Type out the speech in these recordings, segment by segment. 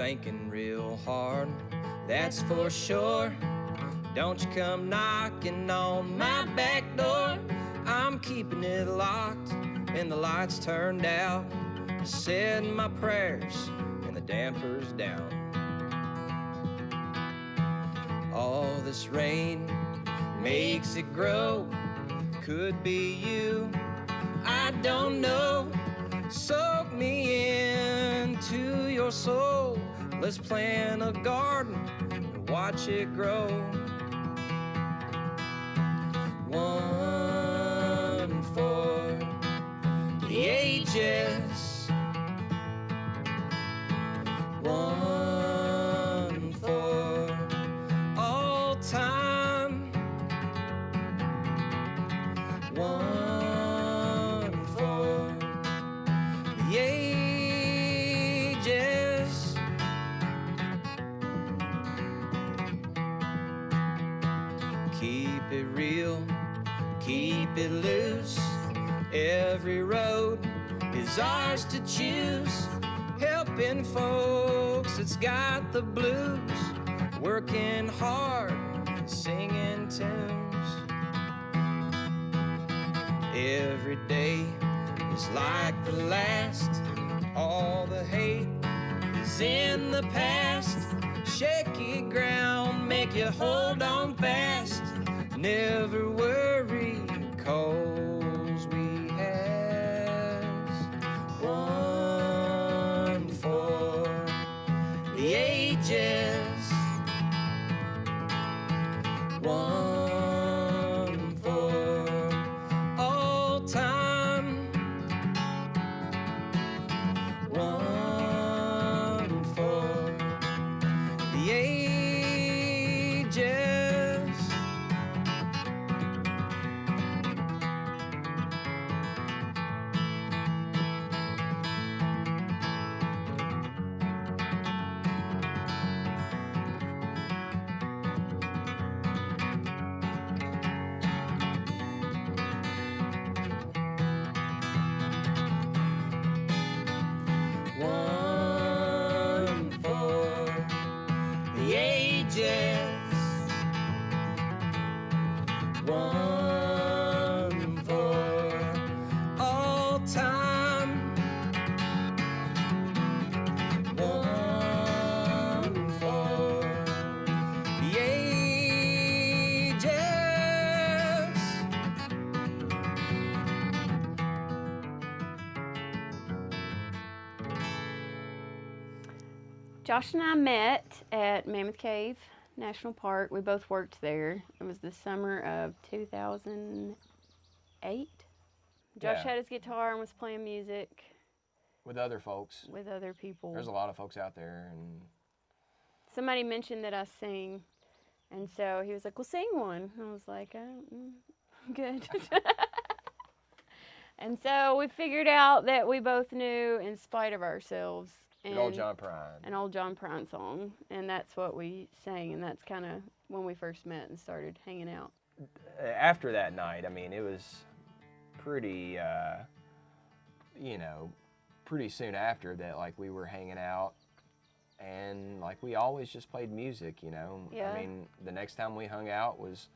thinking real hard, that's for sure. Don't you come knocking on my back door. I'm keeping it locked and the lights turned out. I said my prayers and the dampers down. All this rain makes it grow. Could be you, I don't know. Soak me into your soul. Let's plant a garden and watch it grow. One for the ages. One for all time. One for the ages. Keep it real, keep it loose. Every road is ours to choose. Helping folks that's got the blues. Working hard, singing tunes. Every day is like the last. All the hate is in the past. Shaky ground, make you hold on fast. Never worry, 'cause we has one for the ages. One for all time. One for the ages. One for the ages. One for all time. One for the ages. Josh and I met at Mammoth Cave National Park. We both worked there. It was the summer of 2008. Josh Yeah. had his guitar and was playing music With other folks. with other people. There's a lot of folks out there, and Somebody mentioned that I sing, and so he was like, "Well, sing one." I was like, "Good." And so we figured out that we both knew "In Spite of Ourselves" and good old John Prine. an old John Prine song, and that's what we sang, and that's kind of when we first met and started hanging out. After that night, I mean, it was pretty, pretty soon after that, like, we were hanging out, and, like, we always just played music, you know? Yeah. I mean, the next time we hung out was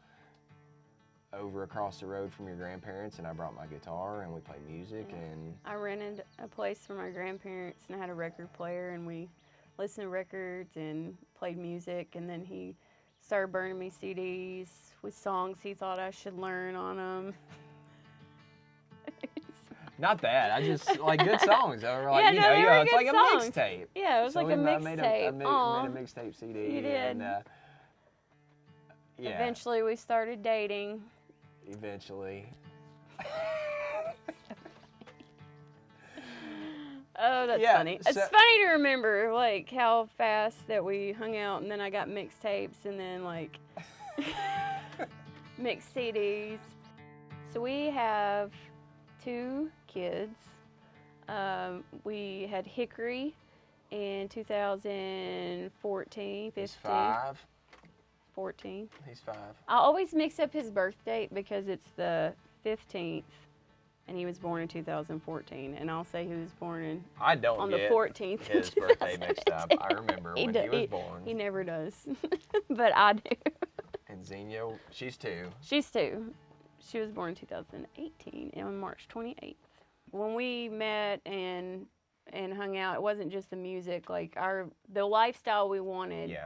over across the road from your grandparents, and I brought my guitar, and we played music, Yeah. and I rented a place for my grandparents, and I had a record player, and we listened to records and played music, and then he started burning me CDs with songs he thought I should learn on them. not that, I just, like, good songs. Or like, Yeah, you no, know, they were it's good like a songs. mixtape. Yeah, it was like a I made mixtape. made Aw, a mixtape CD. You did. And, yeah, Eventually, we started dating. eventually. Oh, that's Yeah, funny. so- It's funny to remember, like, how fast that we hung out, and then I got mixtapes, and then, like, mixed CDs. So we have 2 kids. We had Hickory in 2014, 15. He's 5. 14. He's 5. I always mix up his birth date because it's the 15th and he was born in 2014. And I'll say he was born I don't on get the 14th. his birthday mixed up. I remember when he was born. He never does, but I do. And Xenia, she's 2. She's 2. She was born in 2018 on March 28th. When we met and hung out, it wasn't just the music. Like the lifestyle we wanted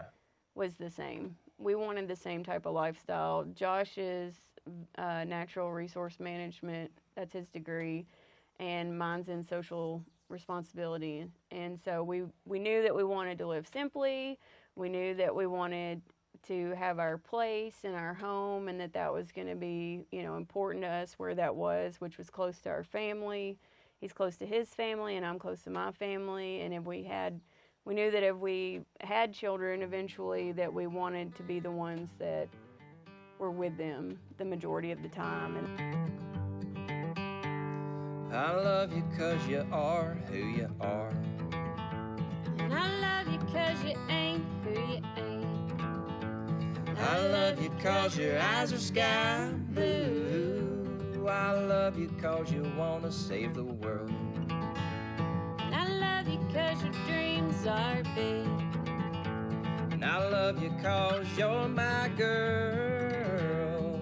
was the same. We wanted the same type of lifestyle. Josh is natural resource management. That's his degree, and mine's in social responsibility. And so we knew that we wanted to live simply. We knew that we wanted to have our place and our home, and that was going to be, important to us where that was, which was close to our family. He's close to his family, and I'm close to my family. And we knew that if we had children eventually, that we wanted to be the ones that were with them the majority of the time. I love you 'cause you are who you are. And I love you 'cause you ain't who you ain't. I love you 'cause your eyes are sky blue. I love you 'cause you wanna save the world. And I love you 'cause your dreams are big. And I love you 'cause you're my girl.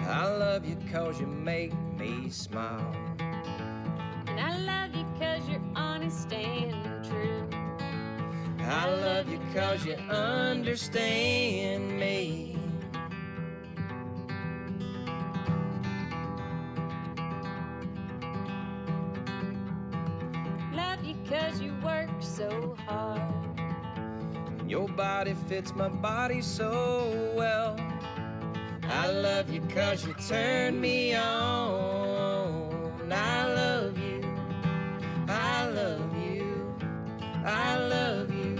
I love you 'cause you make me smile. And I love you 'cause you're honest and true. I love you 'cause you understand me. Love you 'cause you work so hard. And your body fits my body so well. I love you 'cause you turn me on. I love you, I love you, I love you.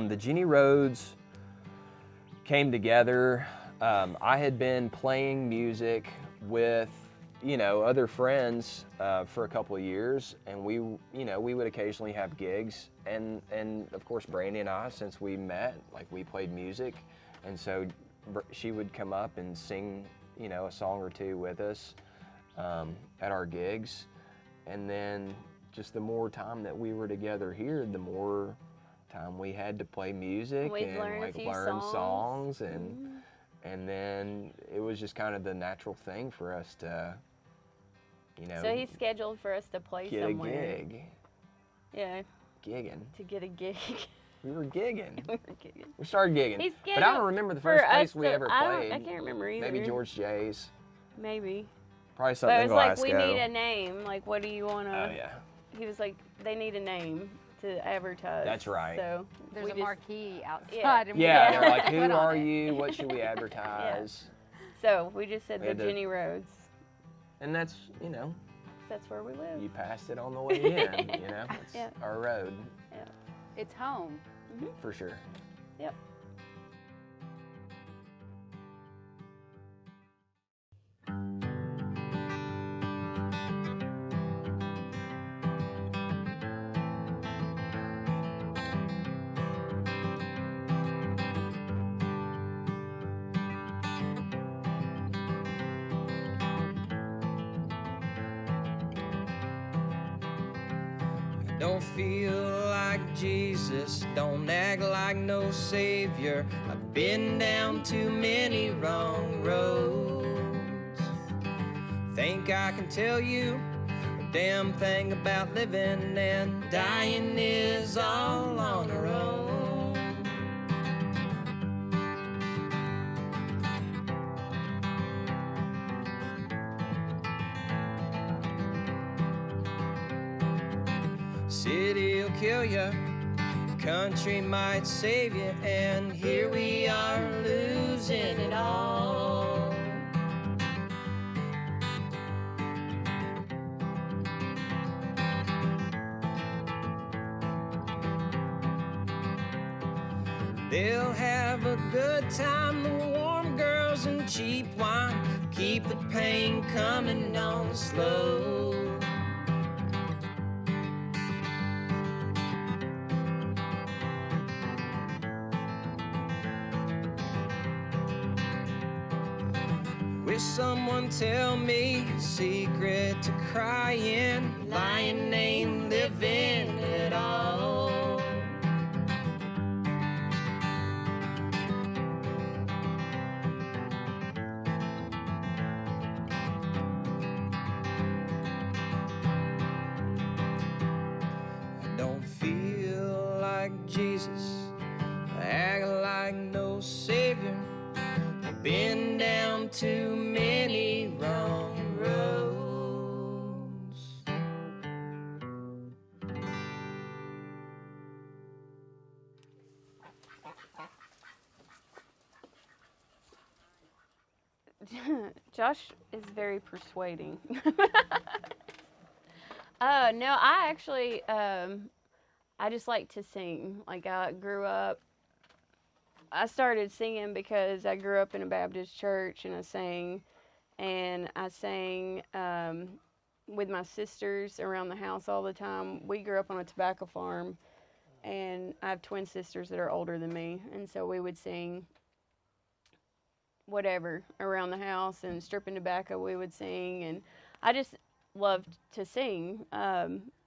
The Jenny Rhodes came together. I had been playing music with, other friends for a couple of years, and we would occasionally have gigs, and of course Brandy and I, since we met, we played music, and so she would come up and sing, a song or two with us at our gigs, and then just the more time that we were together here, the more time we had to play music and learn songs and then it was just kind of the natural thing for us to, So he scheduled for us to play get somewhere. a gig. Yeah. Gigging. To get a gig. We were gigging. We were gigging. We started gigging. He But I don't remember the first place we ever played. I can't remember either. Maybe George J's. Maybe. Probably something But in it was Glasgow. we need a name. What do you want to... Oh, yeah. He was like, they need a name to advertise. That's right. So There's a marquee outside. Yeah. And we Yeah, put they're like, who on are it. you? What should we advertise? So we just said We the had to- Jenny Rhodes. And that's, That's where we live. you passed it on the way in, It's Yeah. our road, It's home. for sure. Yep. Don't feel like Jesus, don't act like no savior. I've been down too many wrong roads. Think I can tell you a damn thing about living and dying is all on our own. City'll kill ya, country might save you, and here we are losing it all. They'll have a good time, the warm girls and cheap wine keep the pain coming on slow. Wish someone tell me a secret to crying, lying ain't living at all. I don't feel like Jesus, I act like no savior. I've been down too many wrong roads. Josh is very persuading. No, I actually, I just like to sing. Like, I grew up, I started singing because I grew up in a Baptist church, and I sang with my sisters around the house all the time. We grew up on a tobacco farm, and I have twin sisters that are older than me, and so we would sing whatever around the house, and stripping tobacco we would sing, and I just loved to sing.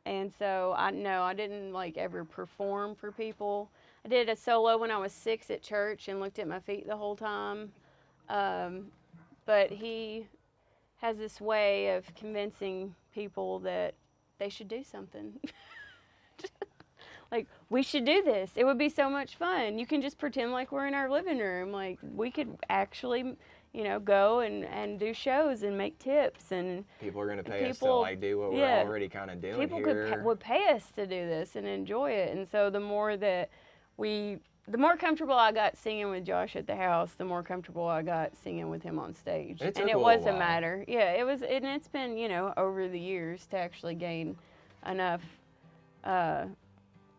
And so I didn't like ever perform for people. I did a solo when I was 6 at church and looked at my feet the whole time. But he has this way of convincing people that they should do something. Like, we should do this. It would be so much fun. You can just pretend like we're in our living room. Like, we could actually, go and do shows and make tips. And people are going to pay us to like do what we're already kind of doing people here. would pay us to do this and enjoy it. And so the more comfortable I got singing with Josh at the house, the more comfortable I got singing with him on stage. It took and it a was little a while. matter. Yeah, it was, and it's been, over the years to actually gain enough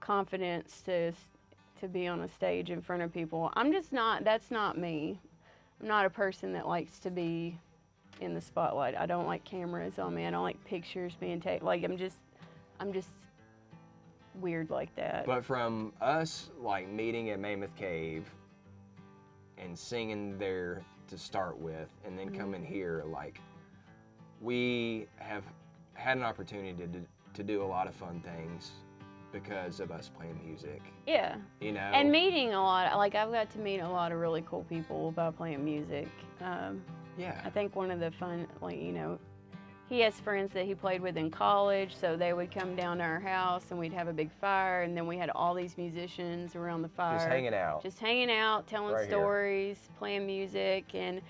confidence to be on a stage in front of people. That's not me. I'm not a person that likes to be in the spotlight. I don't like cameras on me. I don't like pictures being taken. Like, I'm just weird like that. But from us, like, meeting at Mammoth Cave and singing there to start with, and then coming here, like, we have had an opportunity to do a lot of fun things because of us playing music. Yeah. And meeting a lot. Like, I've got to meet a lot of really cool people by playing music. Yeah. I think one of the fun, like, he has friends that he played with in college, so they would come down to our house and we'd have a big fire, and then we had all these musicians around the fire. Just hanging out, telling Right stories, playing music, and,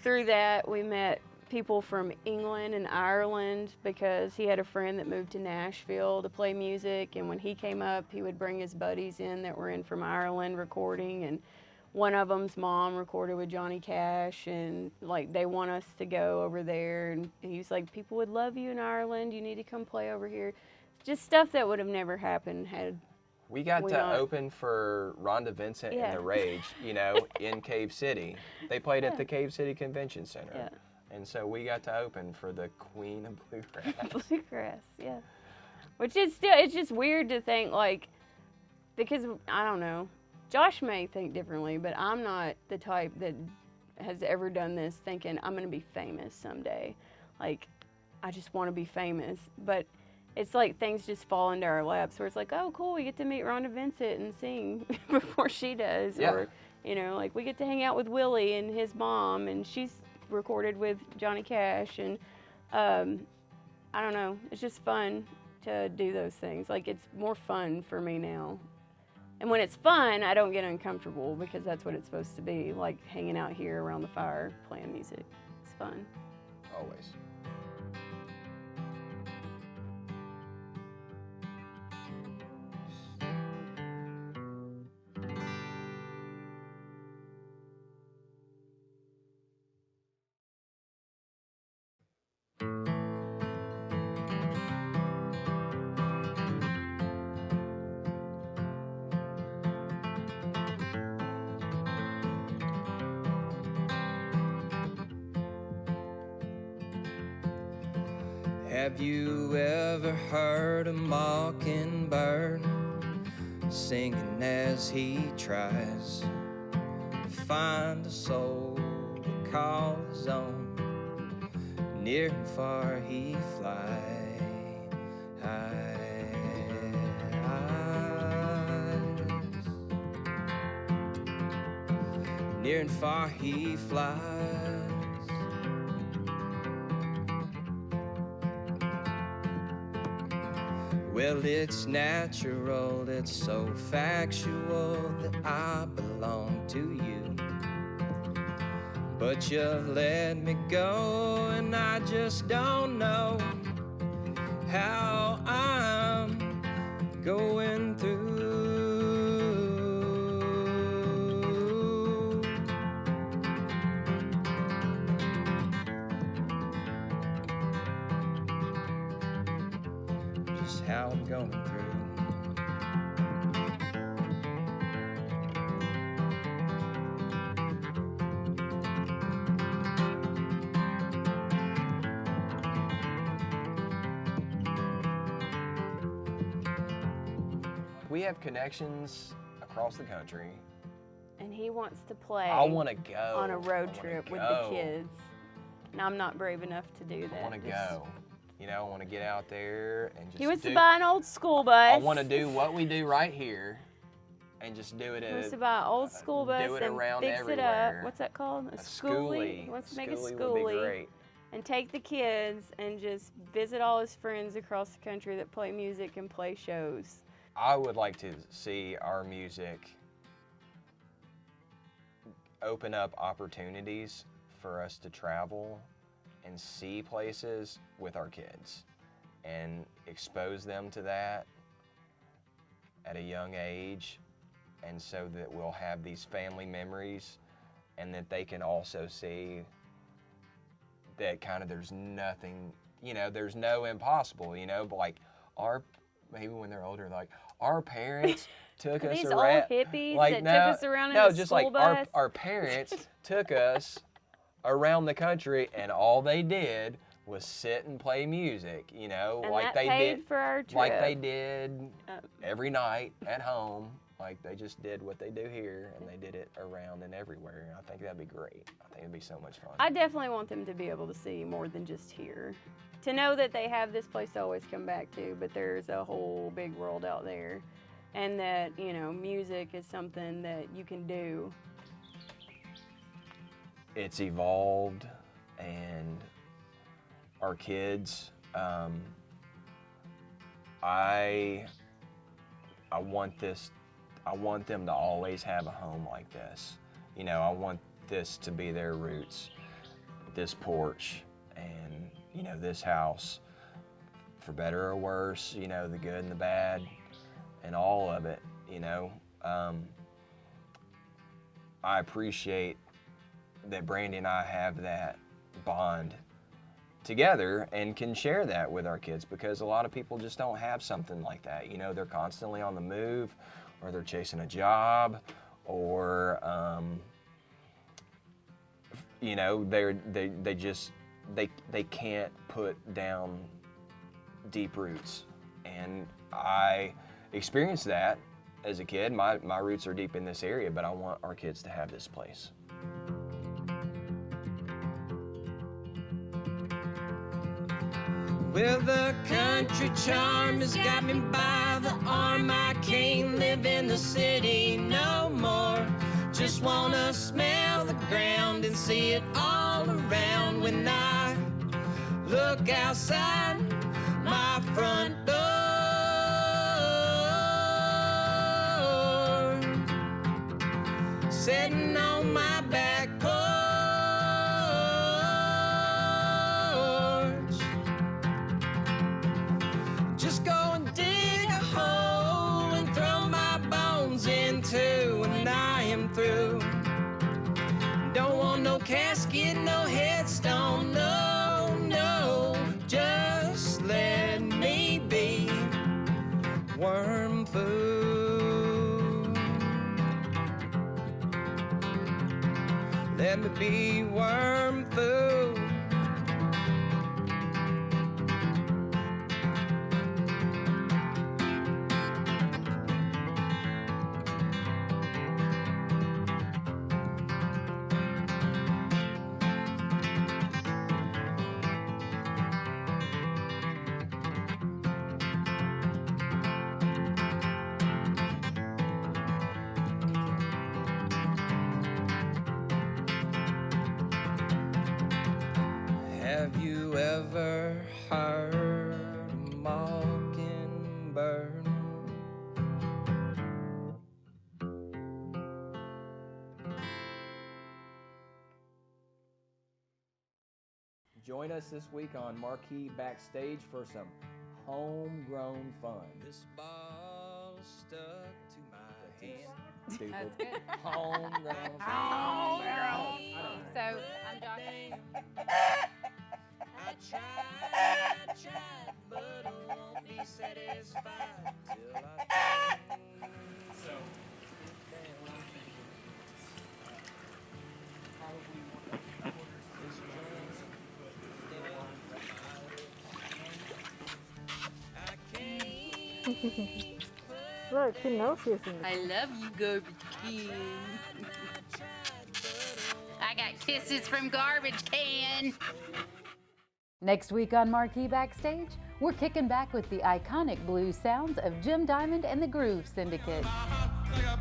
through that we met people from England and Ireland because he had a friend that moved to Nashville to play music, and when he came up, he would bring his buddies in that were in from Ireland recording, and one of them's mom recorded with Johnny Cash, and like they want us to go over there, and he's like, people would love you in Ireland, you need to come play over here. Just stuff that would have never happened had we got to open for Rhonda Vincent and the Rage, in Cave City. They played at the Cave City Convention Center. Yeah. And so we got to open for the Queen of Bluegrass. Bluegrass, yeah. Which is still, it's just weird to think, like, because, I don't know, Josh may think differently, but I'm not the type that has ever done this thinking I'm going to be famous someday. Like, I just want to be famous. But it's like things just fall into our laps where it's like, oh, cool, we get to meet Rhonda Vincent and sing before she does. Yeah. Or, like we get to hang out with Willie and his mom, and she's recorded with Johnny Cash, and I don't know, it's just fun to do those things. Like, it's more fun for me now, and when it's fun I don't get uncomfortable because that's what it's supposed to be, like hanging out here around the fire playing music. It's fun. Always. Have you ever heard a mockingbird singing as he tries to find a soul to call his own? Near and far he flies. Near and far he flies. Well, it's natural, it's so factual that I belong to you. But you let me go, and I just don't know how I'm going through. Just how I'm going through. We have connections across the country. And he wants to play I want to go on a road I wanna trip with go. the kids. And I'm not brave enough to do that. I want to go. You know, I want to get out there and just He wants do, to buy an old school bus. I want to do what we do right here and just do it He wants to at buy an old school bus do it and around fix it everywhere. up. What's that called? A a schoolie. He wants to make a would be schoolie great. and take the kids and just visit all his friends across the country that play music and play shows. I would like to see our music open up opportunities for us to travel and see places with our kids and expose them to that at a young age, and so that we'll have these family memories and that they can also see that kind of there's nothing, you know, there's no impossible, you know, but like maybe when they're older, like our parents took Are us these around. old hippies Like, that no, took us around in no, a just school like bus? our parents took us around the country, and all they did was sit and play music, you know, And like that they paid did, for our trip. like they did every night at home. Like they just did what they do here, and they did it around and everywhere. And I think that'd be great. I think it'd be so much fun. I definitely want them to be able to see more than just here. To know that they have this place to always come back to, but there's a whole big world out there. And that, you know, music is something that you can do. It's evolved, and our kids, I want them to always have a home like this. You know, I want this to be their roots, this porch and, you know, this house, for better or worse, you know, the good and the bad and all of it, you know. I appreciate that Brandy and I have that bond together and can share that with our kids, because a lot of people just don't have something like that. You know, they're constantly on the move, or they're chasing a job, or you know, they can't put down deep roots. And I experienced that as a kid. My roots are deep in this area, but I want our kids to have this place. Well, the country charm has got me by the arm. I can't live in the city no more. Just wanna smell the ground and see it all around. When I look outside my front door, sitting on my back porch, just go and dig a hole and throw my bones into when I am through. Don't want no casket, no headstone, no, no, just let me be worm food. Let me be worm food. Have you ever heard a mockingbird? Join us this week on Marquee Backstage for some homegrown fun. This ball stuck to my hand. Stupid. That's good. Homegrown fun. Homegrown. So I'm Johnny. I tried, but I won't be satisfied till I so Look, she knows she's in I love you, Garbage Can. I got kisses from Garbage Can. Next week on Marquee Backstage, we're kicking back with the iconic blues sounds of Jim Diamond and the Groove Syndicate. Like a